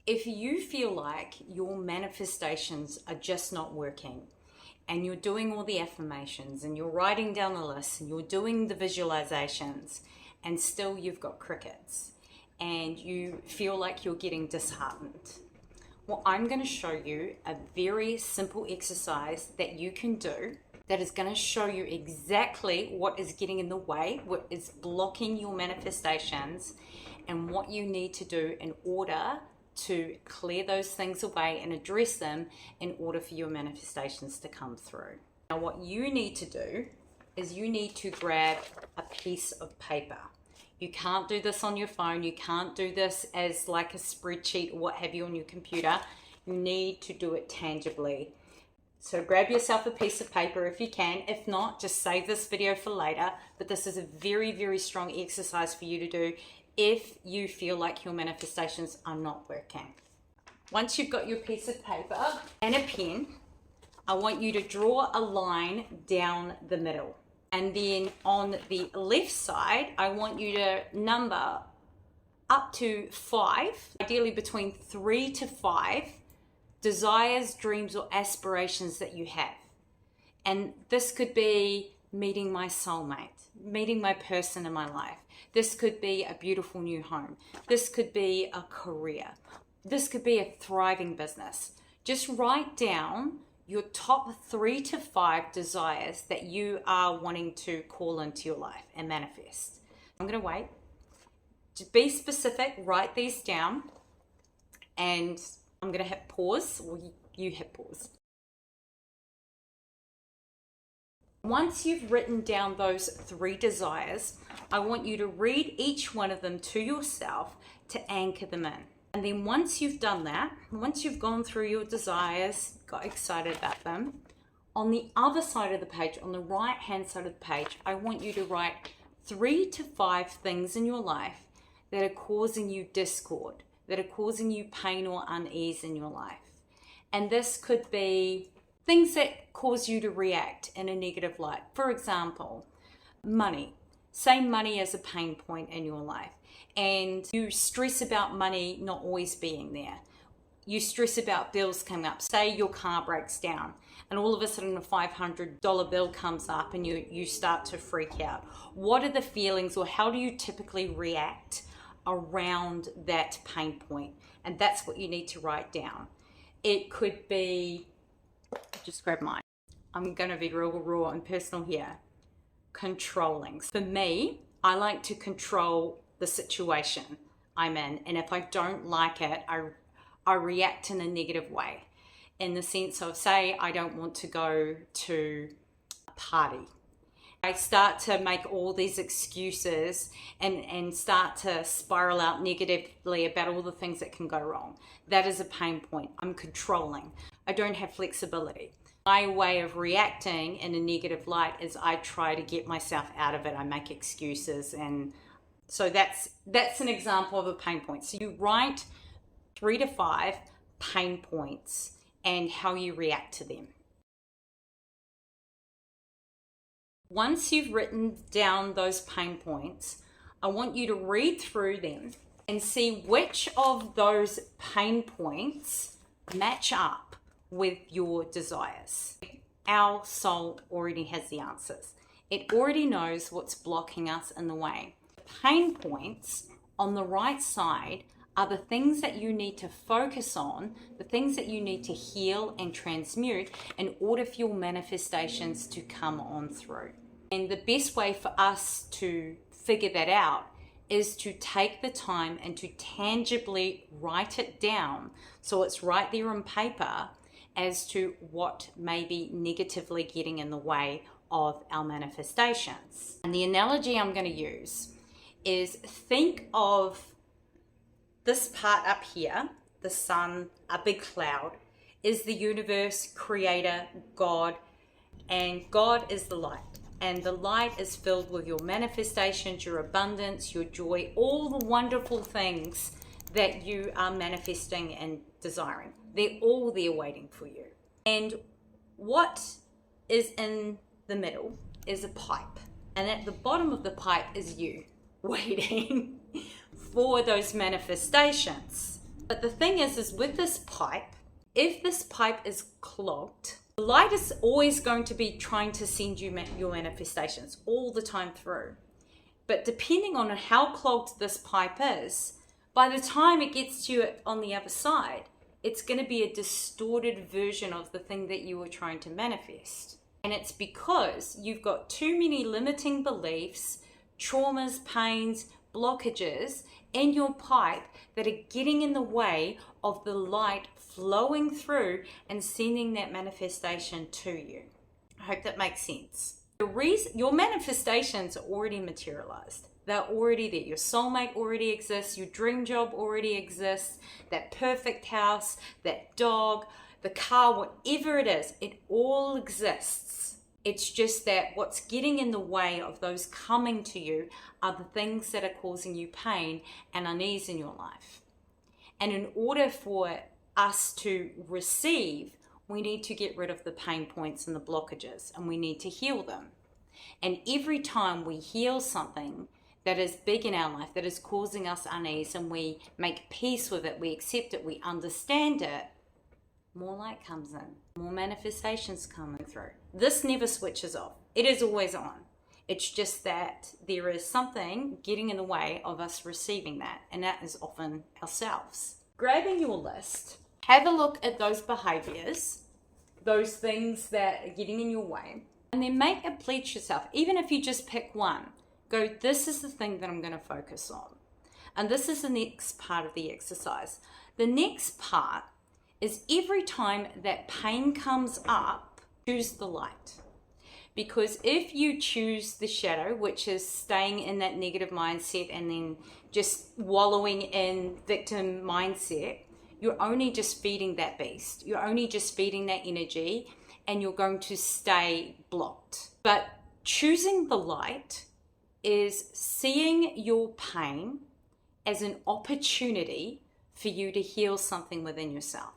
If you feel like your manifestations are just not working, and you're doing all the affirmations and you're writing down the list and you're doing the visualizations and still you've got crickets and you feel like you're getting disheartened, well, I'm going to show you a very simple exercise that you can do that is going to show you exactly what is getting in the way, what is blocking your manifestations, and what you need to do in order to clear those things away and address them in order for your manifestations to come through. Now, what you need to do is you need to grab a piece of paper. You can't do this on your phone. You can't do this as like a spreadsheet or what have you on your computer. You need to do it tangibly. So grab yourself a piece of paper if you can. If not, just save this video for later. But this is a very, very strong exercise for you to do if you feel like your manifestations are not working. Once you've got your piece of paper and a pen, I want you to draw a line down the middle. And then on the left side, I want you to number up to 5, ideally between 3 to 5, desires, dreams, or aspirations that you have. And this could be meeting my soulmate, meeting my person in my life. This could be a beautiful new home. This could be a career. This could be a thriving business. Just write down your top 3 to 5 desires that you are wanting to call into your life and manifest. I'm going to wait. To be specific, write these down, and I'm going to hit pause, or you hit pause. Once you've written down those 3 desires, I want you to read each one of them to yourself to anchor them in. And then once you've done that, once you've gone through your desires, got excited about them, on the other side of the page, on the right hand side of the page, I want you to write 3 to 5 things in your life that are causing you discord, that are causing you pain or unease in your life. And this could be things that cause you to react in a negative light. For example, money. Say money is a pain point in your life, and you stress about money not always being there. You stress about bills coming up. Say your car breaks down and all of a sudden a $500 bill comes up and you start to freak out. What are the feelings, or how do you typically react around that pain point? And that's what you need to write down. It could be, just grab mine. I'm going to be real raw and personal here. Controlling. For me, I like to control the situation I'm in, and if I don't like it, I react in a negative way, in the sense of, say I don't want to go to a party. I start to make all these excuses and start to spiral out negatively about all the things that can go wrong. That is a pain point. I'm controlling. I don't have flexibility. My way of reacting in a negative light is I try to get myself out of it. I make excuses, and so that's an example of a pain point. So you write 3 to 5 pain points and how you react to them. Once you've written down those pain points, I want you to read through them and see which of those pain points match up with your desires. Our soul already has the answers. It already knows what's blocking us in the way. Pain points on the right side are the things that you need to focus on, the things that you need to heal and transmute in order for your manifestations to come on through. And the best way for us to figure that out is to take the time and to tangibly write it down, so it's right there on paper, as to what may be negatively getting in the way of our manifestations. And the analogy I'm going to use is, think of this part up here, the sun, a big cloud, is the universe, creator, God, and God is the light. And the light is filled with your manifestations, your abundance, your joy, all the wonderful things that you are manifesting and desiring. They're all there waiting for you. And what is in the middle is a pipe. And at the bottom of the pipe is you, waiting for those manifestations. But the thing is with this pipe, if this pipe is clogged, the light is always going to be trying to send you your manifestations all the time through. But depending on how clogged this pipe is, by the time it gets to you on the other side, it's going to be a distorted version of the thing that you were trying to manifest. And it's because you've got too many limiting beliefs, traumas, pains, blockages in your pipe that are getting in the way of the light flowing through and sending that manifestation to you. I hope that makes sense. The reason your manifestations are already materialized. They're already there. Your soulmate already exists. Your dream job already exists. That perfect house, that dog, the car, whatever it is, it all exists. It's just that what's getting in the way of those coming to you are the things that are causing you pain and unease in your life. And in order for us to receive, we need to get rid of the pain points and the blockages, and we need to heal them. And every time we heal something that is big in our life, that is causing us unease, and we make peace with it, we accept it, we understand it, more light comes in, more manifestations coming through. This never switches off. It is always on. It's just that there is something getting in the way of us receiving that, and that is often ourselves. Grabbing your list, have a look at those behaviors, those things that are getting in your way, and then make a pledge to yourself. Even if you just pick one, go, this is the thing that I'm going to focus on. And this is the next part of the exercise. The next part is every time that pain comes up, choose the light. Because if you choose the shadow, which is staying in that negative mindset and then just wallowing in victim mindset, you're only just feeding that beast. You're only just feeding that energy, and you're going to stay blocked. But choosing the light is seeing your pain as an opportunity for you to heal something within yourself.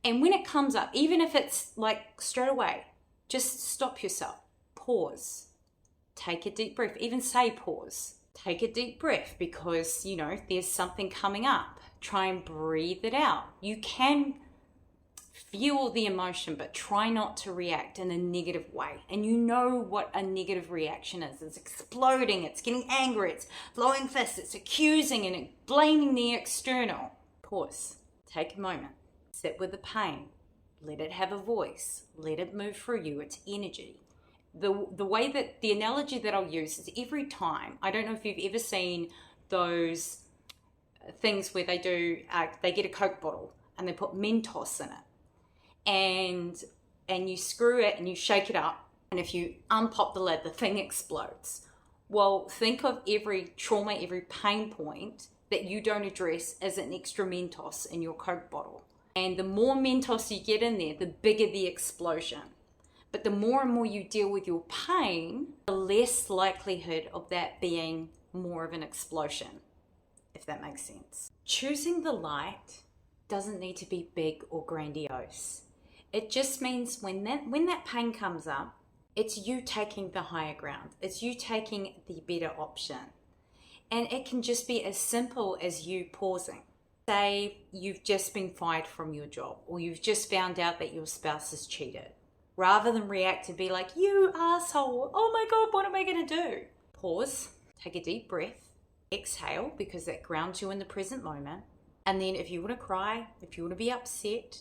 And when it comes up, even if it's like straight away, just stop yourself, pause, take a deep breath, even say pause, take a deep breath because, there's something coming up. Try and breathe it out. You can feel the emotion, but try not to react in a negative way. And you know what a negative reaction is. It's exploding, it's getting angry, it's blowing fists, it's accusing and blaming the external. Pause, take a moment, sit with the pain, let it have a voice, let it move through you, it's energy. The way that, the analogy that I'll use is every time, I don't know if you've ever seen those things where they get a Coke bottle and they put Mentos in it. And you screw it and you shake it up, and if you unpop the lid, the thing explodes. Well, think of every trauma, every pain point that you don't address as an extra Mentos in your Coke bottle. And the more Mentos you get in there, the bigger the explosion. But the more and more you deal with your pain, the less likelihood of that being more of an explosion, if that makes sense. Choosing the light doesn't need to be big or grandiose. It just means when that pain comes up, it's you taking the higher ground. It's you taking the better option. And it can just be as simple as you pausing. Say you've just been fired from your job, or you've just found out that your spouse has cheated. Rather than react and be like, you asshole, oh my God, what am I going to do? Pause, take a deep breath, exhale, because that grounds you in the present moment. And then if you want to cry, if you want to be upset,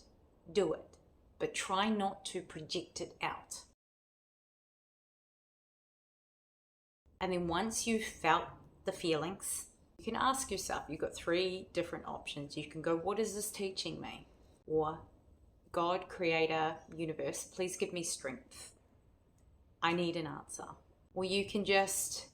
do it. But try not to project it out. And then once you've felt the feelings, you can ask yourself, you've got 3 different options. You can go, what is this teaching me? Or, God, Creator, Universe, please give me strength. I need an answer. Or you can just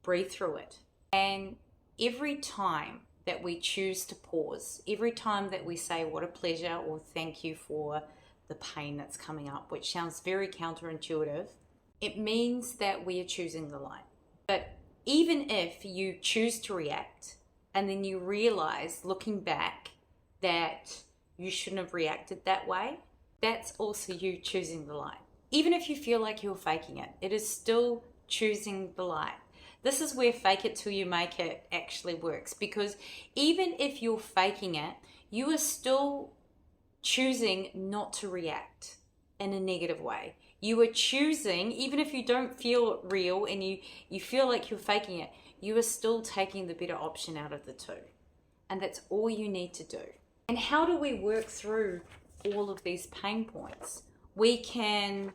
breathe through it. And every time that we choose to pause, every time that we say what a pleasure or thank you for the pain that's coming up, which sounds very counterintuitive, it means that we are choosing the light. But even if you choose to react and then you realize looking back that you shouldn't have reacted that way, that's also you choosing the light. Even if you feel like you're faking it, it is still choosing the light. This is where fake it till you make it actually works, because even if you're faking it, you are still choosing not to react in a negative way. You are choosing, even if you don't feel real and you feel like you're faking it, you are still taking the better option out of the two. And that's all you need to do. And how do we work through all of these pain points? We can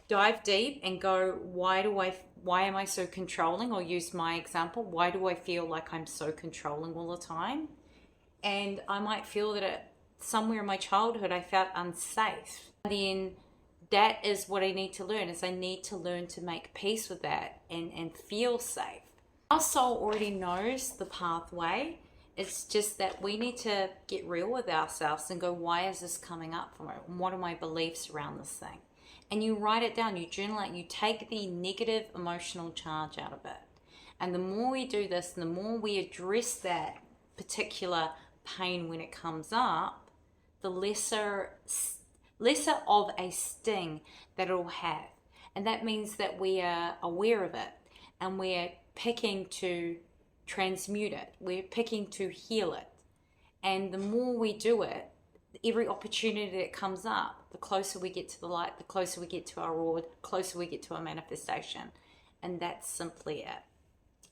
dive deep and go, why am I so controlling? Or use my example, why do I feel like I'm so controlling all the time? And I might feel that somewhere in my childhood I felt unsafe. And then that is what I need to learn, is I need to learn to make peace with that and feel safe. Our soul already knows the pathway. It's just that we need to get real with ourselves and go, why is this coming up for me? What are my beliefs around this thing? And you write it down, you journal it, you take the negative emotional charge out of it. And the more we do this, the more we address that particular pain when it comes up, the lesser of a sting that it'll have. And that means that we are aware of it and we're picking to transmute it. We're picking to heal it. And the more we do it, every opportunity that comes up, the closer we get to the light, the closer we get to our reward, the closer we get to our manifestation. And that's simply it.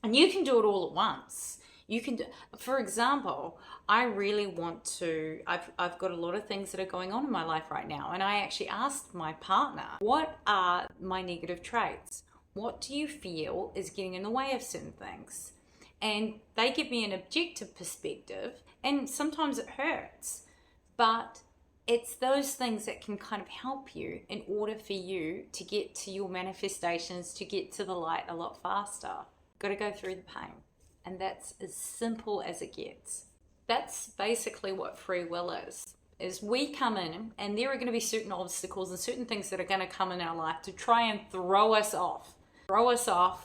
And you can do it all at once. You can do, for example, I really want to, I've got a lot of things that are going on in my life right now. And I actually asked my partner, what are my negative traits? What do you feel is getting in the way of certain things? And they give me an objective perspective, and sometimes it hurts, but it's those things that can kind of help you in order for you to get to your manifestations, to get to the light a lot faster. Got to go through the pain. And that's as simple as it gets. That's basically what free will is we come in and there are going to be certain obstacles and certain things that are going to come in our life to try and throw us off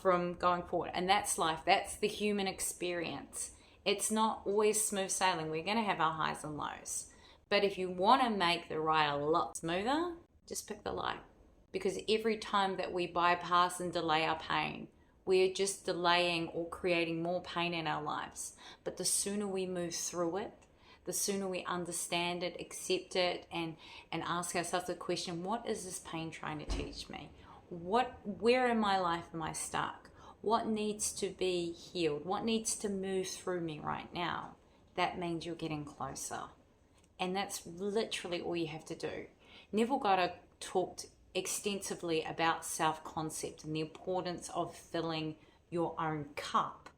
from going forward. And that's life. That's the human experience. It's not always smooth sailing. We're going to have our highs and lows. But if you want to make the ride a lot smoother, just pick the light. Because every time that we bypass and delay our pain, we're just delaying or creating more pain in our lives. But the sooner we move through it, the sooner we understand it, accept it, and ask ourselves the question, what is this pain trying to teach me? Where in my life am I stuck? What needs to be healed? What needs to move through me right now? That means you're getting closer. And that's literally all you have to do. Neville Goddard talked extensively about self-concept and the importance of filling your own cup.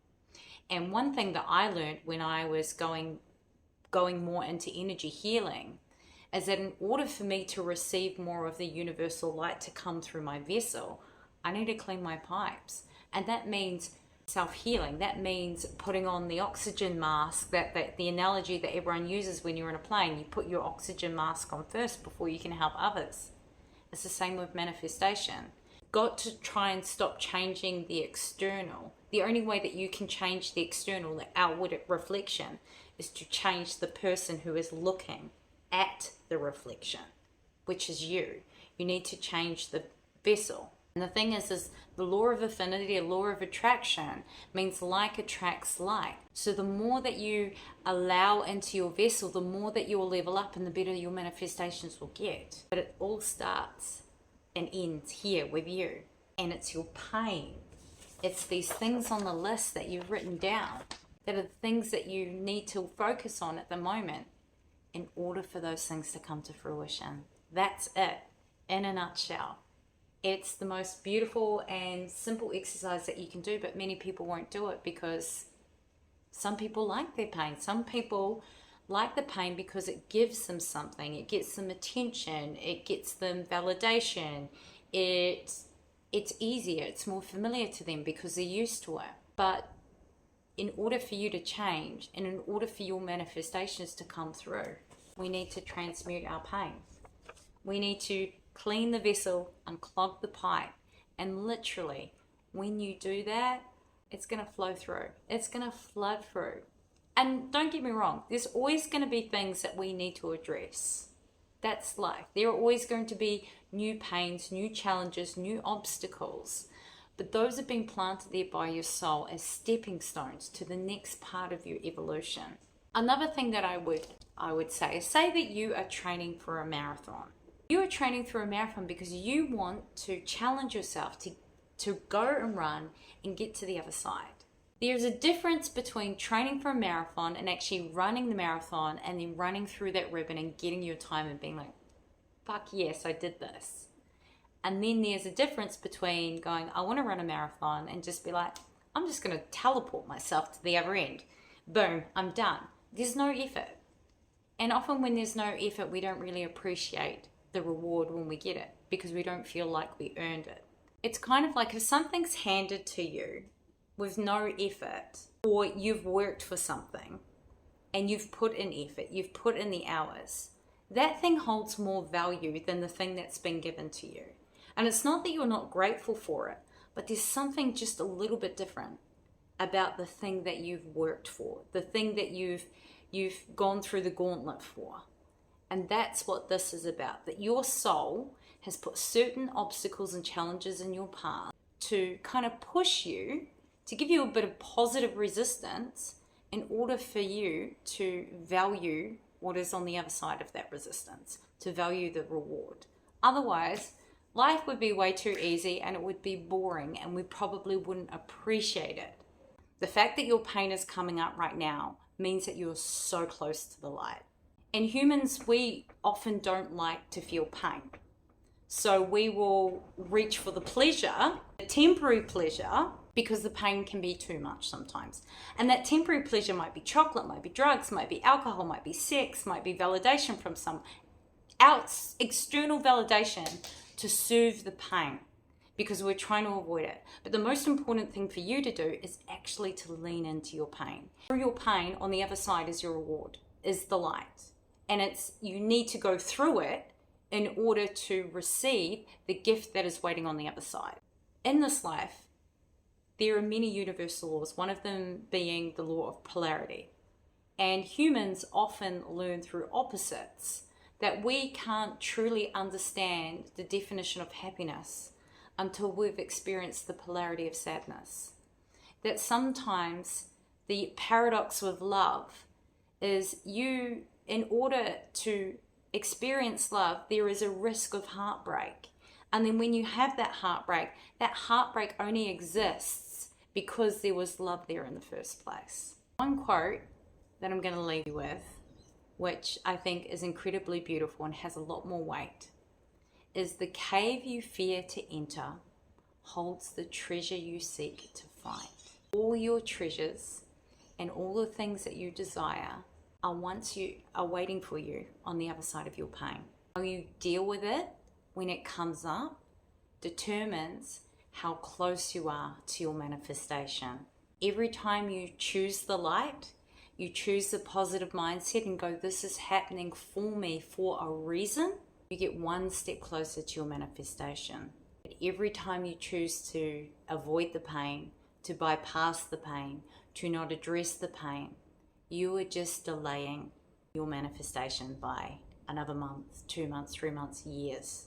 And one thing that I learned when I was going more into energy healing is that in order for me to receive more of the universal light to come through my vessel, I need to clean my pipes. And that means self-healing. That means putting on the oxygen mask, that the analogy that everyone uses when you're in a plane. You put your oxygen mask on first before you can help others. It's the same with manifestation. Got to try and stop changing the external. The only way that you can change the external, the outward reflection, is to change the person who is looking at the reflection, which is you. You need to change the vessel. And the thing is the law of affinity, a law of attraction, means like attracts like. So the more that you allow into your vessel, the more that you will level up and the better your manifestations will get. But it all starts and ends here with you. And it's your pain. It's these things on the list that you've written down that are the things that you need to focus on at the moment in order for those things to come to fruition. That's it, in a nutshell. It's the most beautiful and simple exercise that you can do, but many people won't do it because some people like their pain. Some people like the pain because it gives them something. It gets them attention. It gets them validation. It's easier. It's more familiar to them because they're used to it. But in order for you to change and in order for your manifestations to come through, we need to transmute our pain. We need to clean the vessel, unclog the pipe, and literally, when you do that, it's going to flow through. It's going to flood through. And don't get me wrong, there's always going to be things that we need to address. That's life. There are always going to be new pains, new challenges, new obstacles. But those have been planted there by your soul as stepping stones to the next part of your evolution. Another thing that I would say is, say that you are training for a marathon. You are training for a marathon because you want to challenge yourself to go and run and get to the other side. There's a difference between training for a marathon and actually running the marathon and then running through that ribbon and getting your time and being like, fuck yes, I did this. And then there's a difference between going, I want to run a marathon, and just be like, I'm just going to teleport myself to the other end. Boom, I'm done. There's no effort. And often when there's no effort, we don't really appreciate the reward when we get it because we don't feel like we earned it. It's kind of like if something's handed to you with no effort, or you've worked for something and you've put in effort, you've put in the hours, that thing holds more value than the thing that's been given to you. And it's not that you're not grateful for it, but there's something just a little bit different about the thing that you've worked for, the thing that you've gone through the gauntlet for. And that's what this is about, that your soul has put certain obstacles and challenges in your path to kind of push you, to give you a bit of positive resistance in order for you to value what is on the other side of that resistance, to value the reward. Otherwise, life would be way too easy and it would be boring and we probably wouldn't appreciate it. The fact that your pain is coming up right now means that you're so close to the light. And humans, we often don't like to feel pain. So we will reach for the pleasure, the temporary pleasure, because the pain can be too much sometimes. And that temporary pleasure might be chocolate, might be drugs, might be alcohol, might be sex, might be validation from some external validation to soothe the pain, because we're trying to avoid it. But the most important thing for you to do is actually to lean into your pain. Through your pain, on the other side is your reward, is the light. And you need to go through it in order to receive the gift that is waiting on the other side. In this life, there are many universal laws, one of them being the law of polarity. And humans often learn through opposites that we can't truly understand the definition of happiness until we've experienced the polarity of sadness. That sometimes the paradox with love is in order to experience love, there is a risk of heartbreak. And then when you have that heartbreak only exists because there was love there in the first place. One quote that I'm going to leave you with, which I think is incredibly beautiful and has a lot more weight, is the cave you fear to enter holds the treasure you seek to find. All your treasures and all the things that you desire are waiting for you on the other side of your pain. How you deal with it when it comes up determines how close you are to your manifestation. Every time you choose the light, you choose the positive mindset and go, this is happening for me for a reason, you get one step closer to your manifestation. But every time you choose to avoid the pain, to bypass the pain, to not address the pain, you are just delaying your manifestation by another month, 2 months, 3 months, years.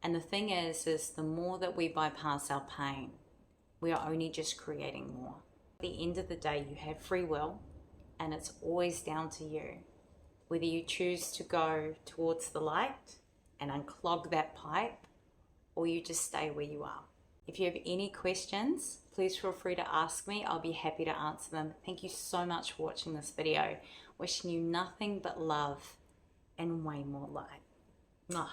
And the thing is the more that we bypass our pain, we are only just creating more. At the end of the day, you have free will, and it's always down to you. Whether you choose to go towards the light and unclog that pipe, or you just stay where you are. If you have any questions, please feel free to ask me. I'll be happy to answer them. Thank you so much for watching this video. Wishing you nothing but love and way more light. Mwah.